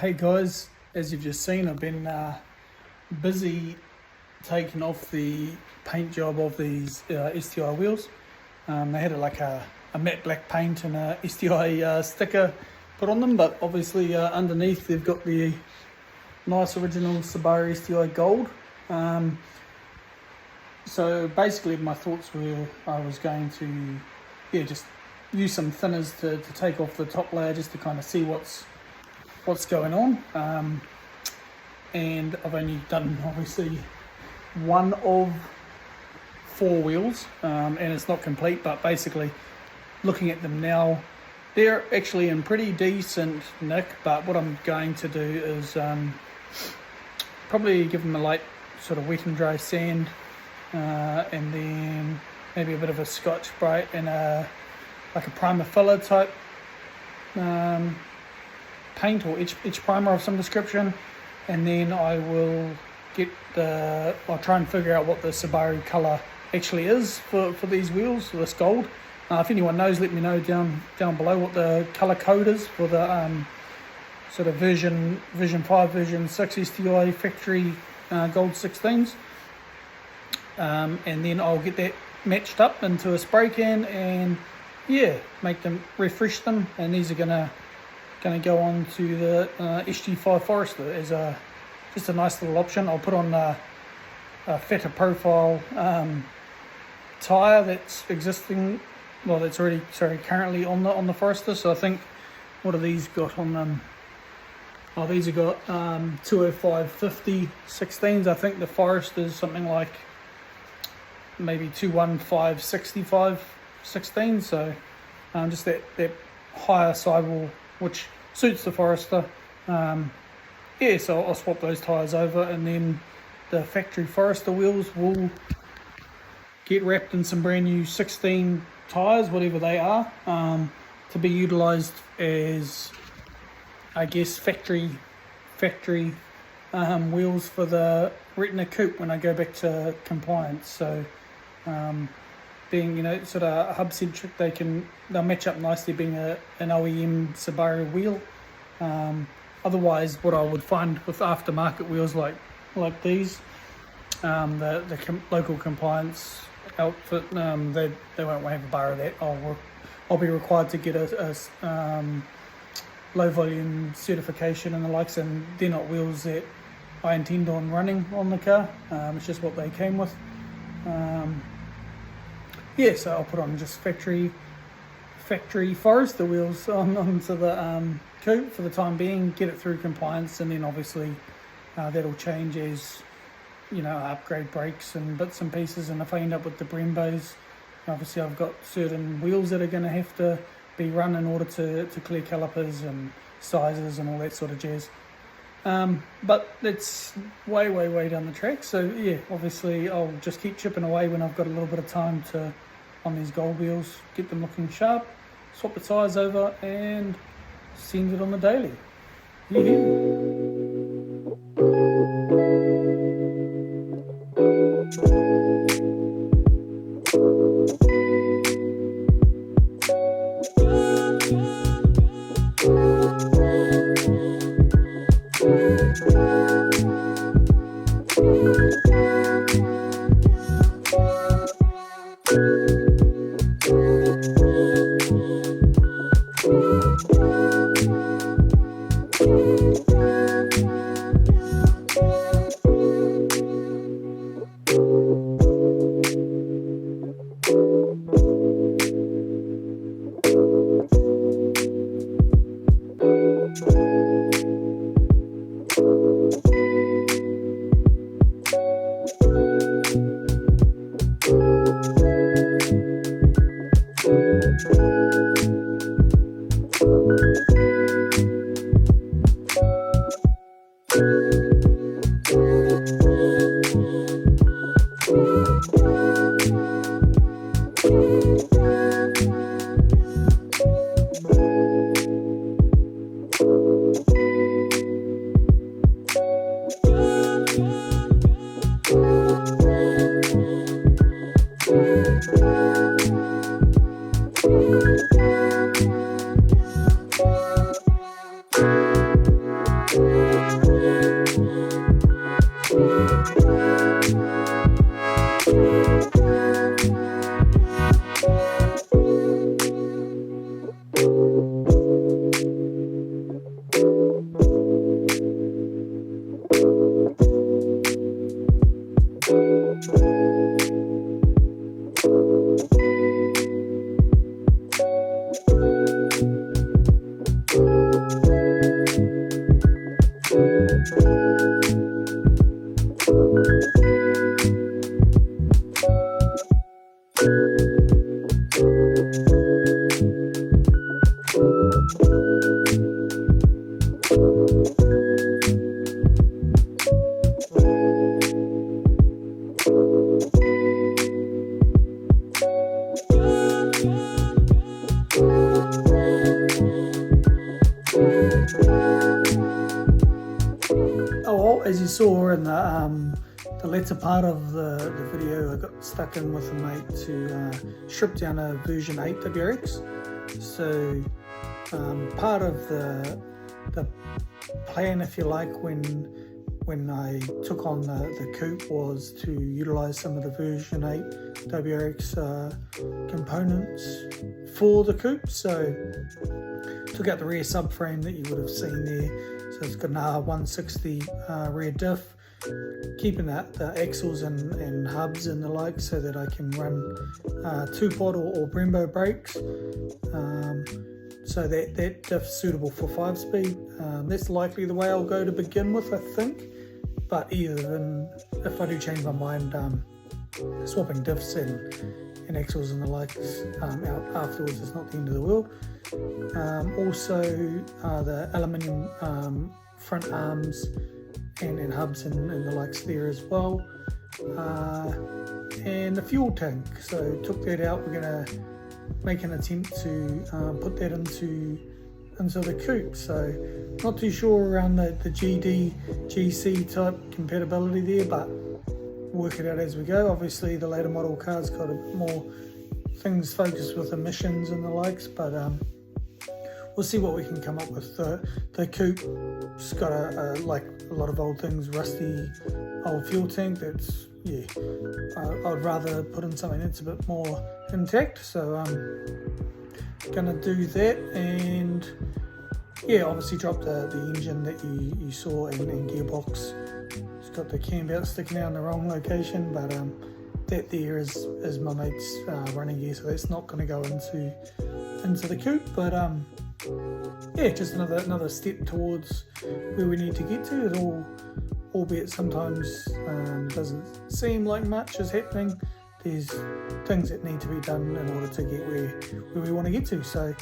Hey guys, as you've just seen, I've been busy taking off the paint job of these STI wheels. They had like a matte black paint and a STI sticker put on them, but obviously underneath they've got the nice original Subaru STI gold. So basically my thoughts were I was going to just use some thinners to take off the top layer just to kind of see what's going on, and I've only done obviously one of four wheels, and it's not complete, but basically looking at them now they're actually in pretty decent nick. But what I'm going to do is probably give them a light sort of wet and dry sand, and then maybe a bit of a Scotch-Brite and like a primer filler type paint or etch primer of some description, and then I will I'll try and figure out what the Subaru colour actually is for these wheels, this gold. If anyone knows, let me know down below what the colour code is for the sort of version 5, version 6 STI factory gold 16s, and then I'll get that matched up into a spray can and refresh them, and these are gonna go on to the SG5 Forester as just a nice little option. I'll put on a fatter profile tyre that's currently on the Forester. So I think, what have these got on them? Oh, these have got 205/50 16s. I think the Forester is something like maybe 215/65 16. So just that higher sidewall, which suits the Forester. So I'll swap those tyres over, and then the factory Forester wheels will get wrapped in some brand new 16 tyres, whatever they are, to be utilised as, I guess, factory wheels for the Retina Coupe when I go back to compliance. So being sort of hub centric, they'll match up nicely being an OEM Subaru wheel. Otherwise, what I would find with aftermarket wheels like these, the local compliance outfit, they won't have a bar of that. I'll be required to get a low volume certification and the likes, and they're not wheels that I intend on running on the car. It's just what they came with. So I'll put on just factory Forester wheels onto the Coupe for the time being, get it through compliance, and then obviously that'll change as upgrade brakes and bits and pieces. And if I end up with the Brembos, obviously I've got certain wheels that are going to have to be run in order to clear calipers and sizes and all that sort of jazz. But that's way down the track. So obviously I'll just keep chipping away when I've got a little bit of time on these gold wheels, get them looking sharp, swap the tyres over, and send it on the daily. you saw in the latter part of the video, I got stuck in with a mate to strip down a version 8 WRX. So part of the plan, if you like, when I took on the Coupe was to utilise some of the version 8 WRX components for the Coupe. So took out the rear subframe that you would have seen there. So it's got an R160 rear diff, keeping the axles and hubs and the like so that I can run 2-pod or Brembo brakes. So that diff's suitable for 5-speed. That's likely the way I'll go to begin with, I think. But even if I do change my mind, swapping diffs and axles and the likes out afterwards is not the end of the world. Also, the aluminium front arms and hubs and the likes there as well. And the fuel tank. So took that out. We're going to make an attempt to put that into the Coupe. So not too sure around the GD, GC type compatibility there, but work it out as we go. Obviously the later model car's got a bit more things focused with emissions and the likes, but we'll see what we can come up with. The Coupe's got like a lot of old things, rusty old fuel tank that's, yeah, I'd rather put in something that's a bit more intact. So I'm gonna do that, and yeah, obviously drop the engine that you saw and gearbox. It's got the cam belt sticking out in the wrong location, but that there is my mate's running gear, so that's not going to go into the Coupe. But yeah, just another step towards where we need to get to. It all, albeit sometimes doesn't seem like much is happening. There's things that need to be done in order to get where we want to get to. So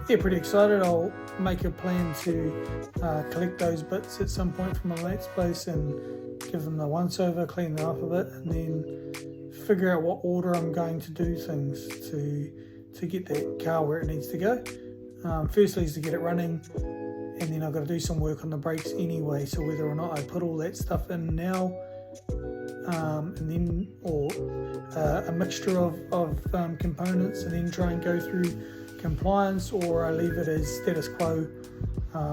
yeah, pretty excited. I'll make a plan to collect those bits at some point from my mate's place and give them the once over, clean them up a bit, and then figure out what order I'm going to do things to get that car where it needs to go. Firstly is to get it running, and then I've got to do some work on the brakes anyway. So whether or not I put all that stuff in now, and then a mixture of components, and then try and go through compliance, or I leave it as status quo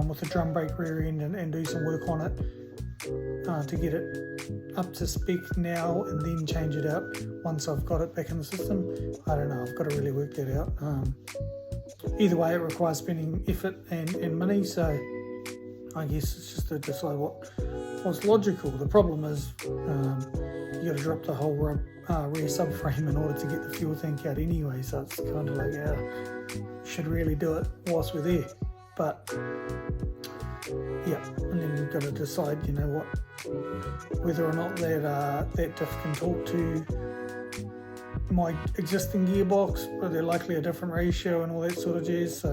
with the drum brake rear end and do some work on it to get it up to spec now, and then change it out once I've got it back in the system. I don't know, I've got to really work that out. Either way, it requires spending effort and money, so I guess it's just to decide what's logical. The problem is you got to drop the whole rear subframe in order to get the fuel tank out anyway, so it's kind of like, should really do it whilst we're there. But yeah, and then we've got to decide, you know what, whether or not that diff can talk to my existing gearbox, but they're likely a different ratio and all that sort of jazz, so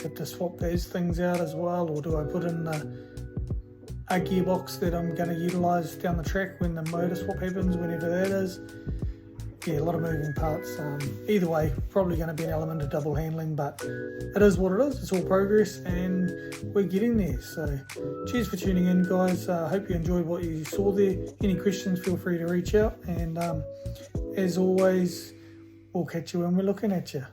have to swap those things out as well. Or do I put in a gearbox that I'm going to utilise down the track when the motor swap happens, whenever that is? Yeah, a lot of moving parts. Either way, probably going to be an element of double handling, but it is what it is. It's all progress, and we're getting there. So cheers for tuning in, guys. I hope you enjoyed what you saw there. Any questions, feel free to reach out, and as always, we'll catch you when we're looking at you.